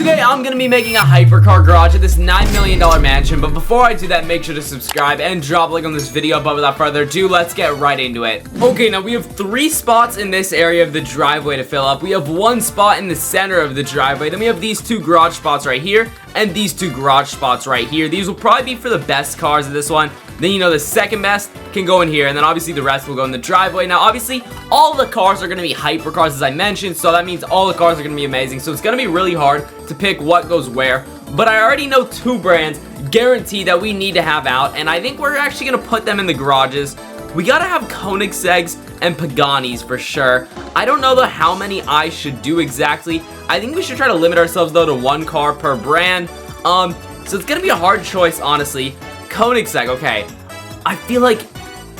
Today I'm gonna be making a hypercar garage at this $9 million mansion, but before I do that, make sure to subscribe and drop a like on this video. But without further ado, let's get right into it. Okay, now we have 3 spots in this area of the driveway to fill up. We have 1 spot in the center of the driveway, then we have these 2 garage spots right here, and these 2 garage spots right here. These will probably be for the best cars of this one. Then, you know, the second best can go in here, and then obviously the rest will go in the driveway. Now, obviously, all the cars are going to be hypercars, as I mentioned, so that means all the cars are going to be amazing. So it's going to be really hard to pick what goes where, but I already know 2 brands guaranteed that we need to have out, and I think we're actually going to put them in the garages. We got to have Koenigsegg's and Pagani's for sure. I don't know, though, how many I should do exactly. I think we should try to limit ourselves, though, to 1 car per brand. So it's going to be a hard choice, honestly. Koenigsegg, okay. I feel like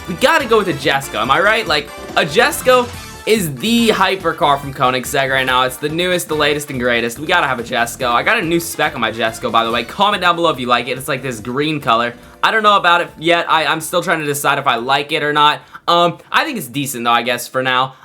we gotta go with a Jesko, am I right? Like, a Jesko is the hypercar from Koenigsegg right now. It's the newest, the latest, and greatest. We gotta have a Jesko. I got a new spec on my Jesko, by the way. Comment down below if you like it. It's like this green color. I don't know about it yet. I'm still trying to decide if I like it or not. I think it's decent, though, I guess, for now.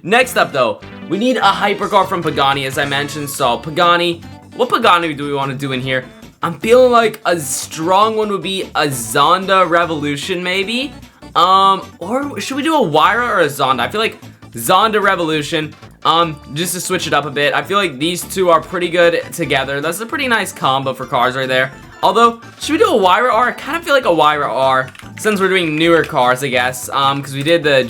Next up, though, we need a hypercar from Pagani, as I mentioned. So, Pagani, what Pagani do we want to do in here? I'm feeling like a strong one would be a Zonda Revolution, maybe? Or should we do a Wyra or a Zonda? I feel like Zonda Revolution, just to switch it up a bit. I feel like these 2 are pretty good together. That's a pretty nice combo for cars right there. Although, should we do a Wyra R? I kind of feel like a Wyra R, since we're doing newer cars, I guess. Because we did the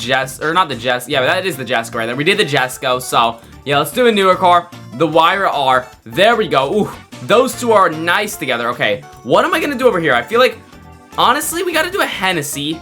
not the Jesko. Yeah, that is the Jesko right there. We did the Jesko, so yeah, let's do a newer car. The Wyra R. There we go. Ooh. Those 2 are nice together. Okay, what am I gonna do over here? I feel like, honestly, we gotta do a Hennessy.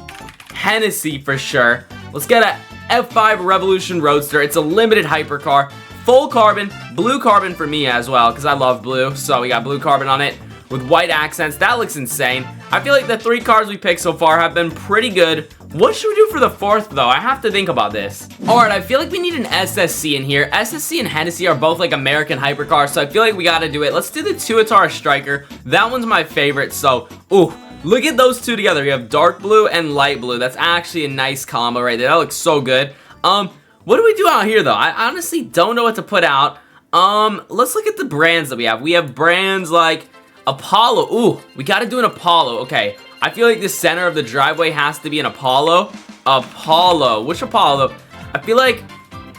Hennessy for sure. Let's get a F5 Revolution Roadster. It's a limited hypercar. Full carbon. Blue carbon for me as well, because I love blue. So we got blue carbon on it with white accents. That looks insane. I feel like the 3 cars we picked so far have been pretty good. What should we do for the 4th, though? I have to think about this. Alright, I feel like we need an SSC in here. SSC and Hennessy are both, like, American hypercars, so I feel like we gotta do it. Let's do the Tuatara Striker. That one's my favorite, so, ooh, look at those 2 together. We have dark blue and light blue. That's actually a nice combo right there. That looks so good. What do we do out here, though? I honestly don't know what to put out. Let's look at the brands that we have. We have brands like Apollo. Ooh, we gotta do an Apollo. Okay. I feel like the center of the driveway has to be an Apollo. Apollo. Which Apollo? I feel like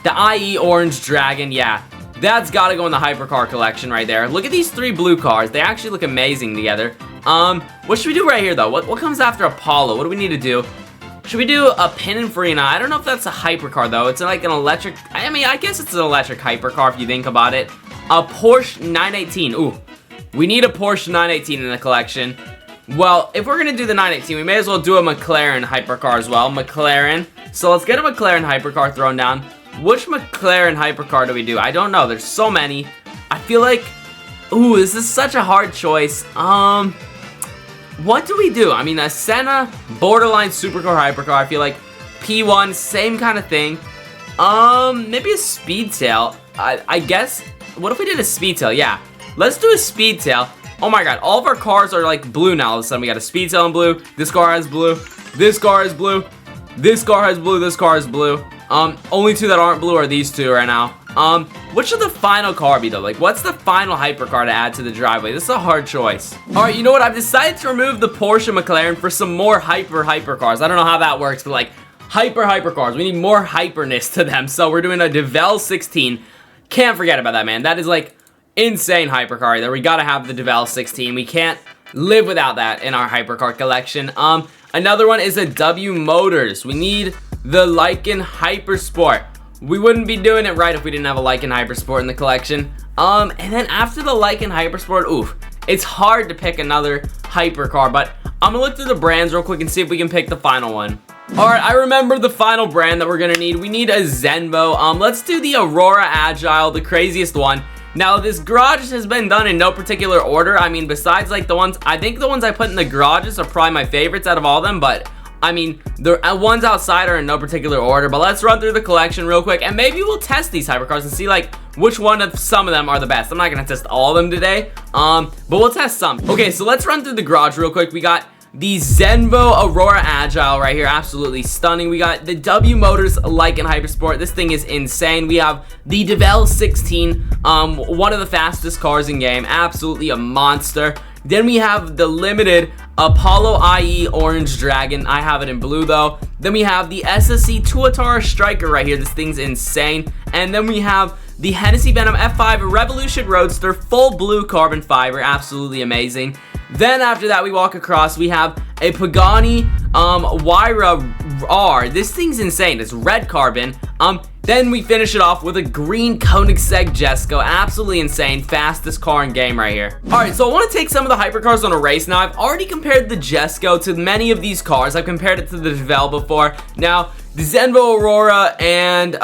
the IE Orange Dragon. Yeah, that's got to go in the hypercar collection right there. Look at these 3 blue cars. They actually look amazing together. What should we do right here, though? What comes after Apollo? What do we need to do? Should we do a Pininfarina? I don't know if that's a hypercar, though. It's like an electric... I mean, I guess it's an electric hypercar if you think about it. A Porsche 918. Ooh, we need a Porsche 918 in the collection. Well, if we're going to do the 918, we may as well do a McLaren hypercar as well. McLaren. So let's get a McLaren hypercar thrown down. Which McLaren hypercar do we do? I don't know. There's so many. I feel like... Ooh, this is such a hard choice. What do we do? I mean, a Senna borderline supercar hypercar. I feel like P1, same kind of thing. Maybe a Speedtail. I guess... What if we did a Speedtail? Yeah. Let's do a Speedtail. Oh my god, all of our cars are like blue now. All of a sudden, we got a Speedtail in blue. This car has blue. This car has blue. This car has blue. This car has blue. Only 2 that aren't blue are these 2 right now. What should the final car be, though? Like, what's the final hypercar to add to the driveway? This is a hard choice. Alright, you know what? I've decided to remove the Porsche McLaren for some more hypercars. I don't know how that works, but like, hypercars. We need more hyperness to them. So we're doing a DeVel 16. Can't forget about that, man. That is like... insane hypercar right there. We gotta have the DeVel 16. We can't live without that in our hypercar collection. Another one is a W Motors. We need the Lykan Hypersport. We wouldn't be doing it right if we didn't have a Lykan Hypersport in the collection. And then after the Lykan Hypersport, oof, it's hard to pick another hypercar, but I'm gonna look through the brands real quick and see if we can pick the final one. Alright, I remember the final brand that we're gonna need. We need a Zenvo. Let's do the Aurora Agile, the craziest one. Now, this garage has been done in no particular order. I mean, besides, like, the ones... I think the ones I put in the garages are probably my favorites out of all of them, but... I mean, the ones outside are in no particular order, but let's run through the collection real quick, and maybe we'll test these hypercars and see, like, which one of some of them are the best. I'm not gonna test all of them today, but we'll test some. Okay, so let's run through the garage real quick. We got the Zenvo Aurora Agile right here, absolutely stunning. We got the W Motors Lycan Hypersport. This thing is insane. We have the DeVal 16, one of the fastest cars in game, absolutely a monster. Then we have the limited Apollo IE Orange Dragon. I have it in blue though. Then we have the SSC Tuatara Striker right here. This thing's insane. And then we have the Hennessy Venom F5 Revolution Roadster, full blue carbon fiber, absolutely amazing. Then after that we walk across, we have a Pagani Huayra R. This thing's insane. It's red carbon. Then we finish it off with a green Koenigsegg Jesko. Absolutely insane. Fastest car in game right here. Alright, so I want to take some of the hypercars on a race. Now, I've already compared the Jesko to many of these cars. I've compared it to the DeVal before. Now, the Zenvo Aurora and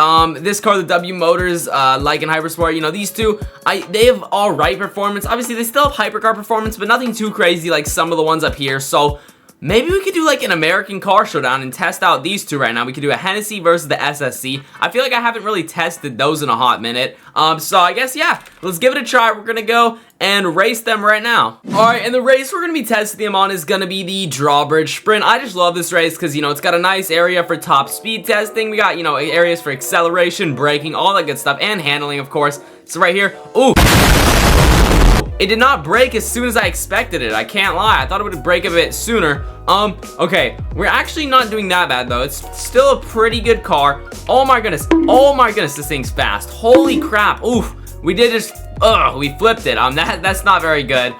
this car, the W Motors Lycan Hypersport, you know, these two, they have alright performance. Obviously, they still have hypercar performance, but nothing too crazy like some of the ones up here. So maybe we could do like an American car showdown and test out these two right now. We could do a Hennessy versus the SSC. I feel like I haven't really tested those in a hot minute. So I guess, yeah, let's give it a try. We're going to go and race them right now. Alright, and the race we're going to be testing them on is going to be the Drawbridge Sprint. I just love this race because, you know, it's got a nice area for top speed testing. We got, you know, areas for acceleration, braking, all that good stuff, and handling, of course. So right here, ooh. It did not break as soon as I expected it. I can't lie. I thought it would break a bit sooner. Okay. We're actually not doing that bad, though. It's still a pretty good car. Oh, my goodness. Oh, my goodness. This thing's fast. Holy crap. Oof. We did just... Ugh. We flipped it. That's not very good.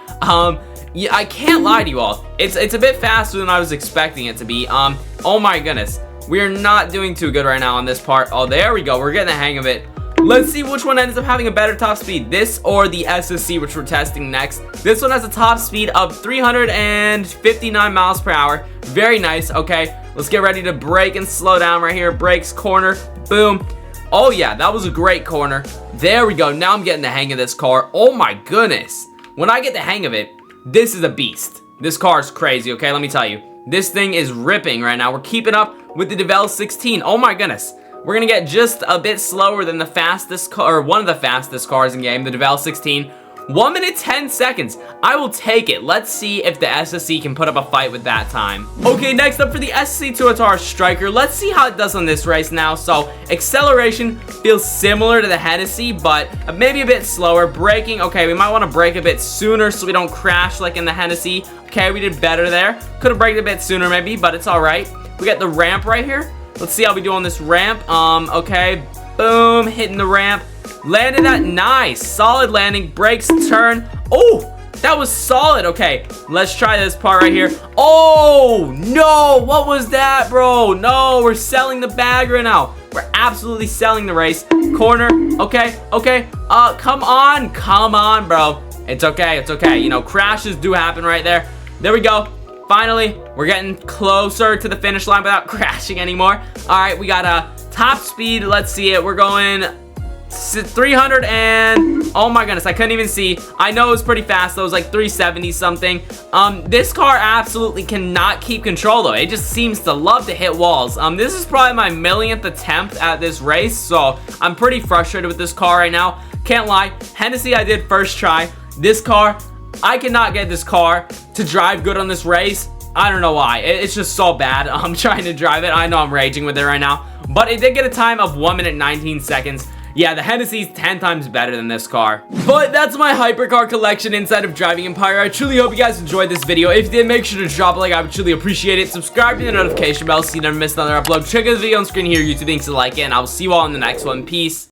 Yeah, I can't lie to you all. It's a bit faster than I was expecting it to be. Oh, my goodness. We are not doing too good right now on this part. Oh, there we go. We're getting the hang of it. Let's see which one ends up having a better top speed, this or the SSC, which we're testing next. This one has a top speed of 359 miles per hour. Very nice. Okay, let's get ready to brake and slow down right here. Brakes, corner, boom. Oh yeah, that was a great corner. There we go. Now I'm getting the hang of this car. Oh my goodness. When I get the hang of it, this is a beast. This car is crazy, okay? Let me tell you. This thing is ripping right now. We're keeping up with the DeVal 16. Oh my goodness. We're gonna get just a bit slower than the fastest car, or one of the fastest cars in game, the DeVal 16. 1 minute 10 seconds. I will take it. Let's see if the SSC can put up a fight with that time. Okay, next up for the SSC Tuatara Striker. Let's see how it does on this race now. So, acceleration feels similar to the Hennessy, but maybe a bit slower. Braking, okay, we might want to brake a bit sooner so we don't crash like in the Hennessy. Okay, we did better there. Could have braked a bit sooner maybe, but it's alright. We got the ramp right here. Let's see how we do on this ramp. Okay, boom, hitting the ramp. Landed that, nice, solid landing, brakes, turn. Oh, that was solid. Okay, let's try this part right here. Oh, no, what was that, bro? No, we're selling the bag right now. We're absolutely selling the race. Corner, okay, come on, bro. It's okay, you know, crashes do happen right there. There we go. Finally, we're getting closer to the finish line without crashing anymore. All right, we got a top speed. Let's see it. We're going 300 and... Oh my goodness, I couldn't even see. I know it was pretty fast. Though. It was like 370 something. This car absolutely cannot keep control, though. It just seems to love to hit walls. This is probably my millionth attempt at this race, so I'm pretty frustrated with this car right now. Can't lie. Hennessy, I did first try. This car... I cannot get this car to drive good on this race. I don't know why. It's just so bad. I'm trying to drive it. I know I'm raging with it right now. But it did get a time of 1 minute 19 seconds. Yeah, the Hennessy's 10 times better than this car. But that's my hypercar collection inside of Driving Empire. I truly hope you guys enjoyed this video. If you did, make sure to drop a like. I would truly appreciate it. Subscribe to the notification bell so you never miss another upload. Check out the video on screen here. YouTube links to like it. And I will see you all in the next one. Peace.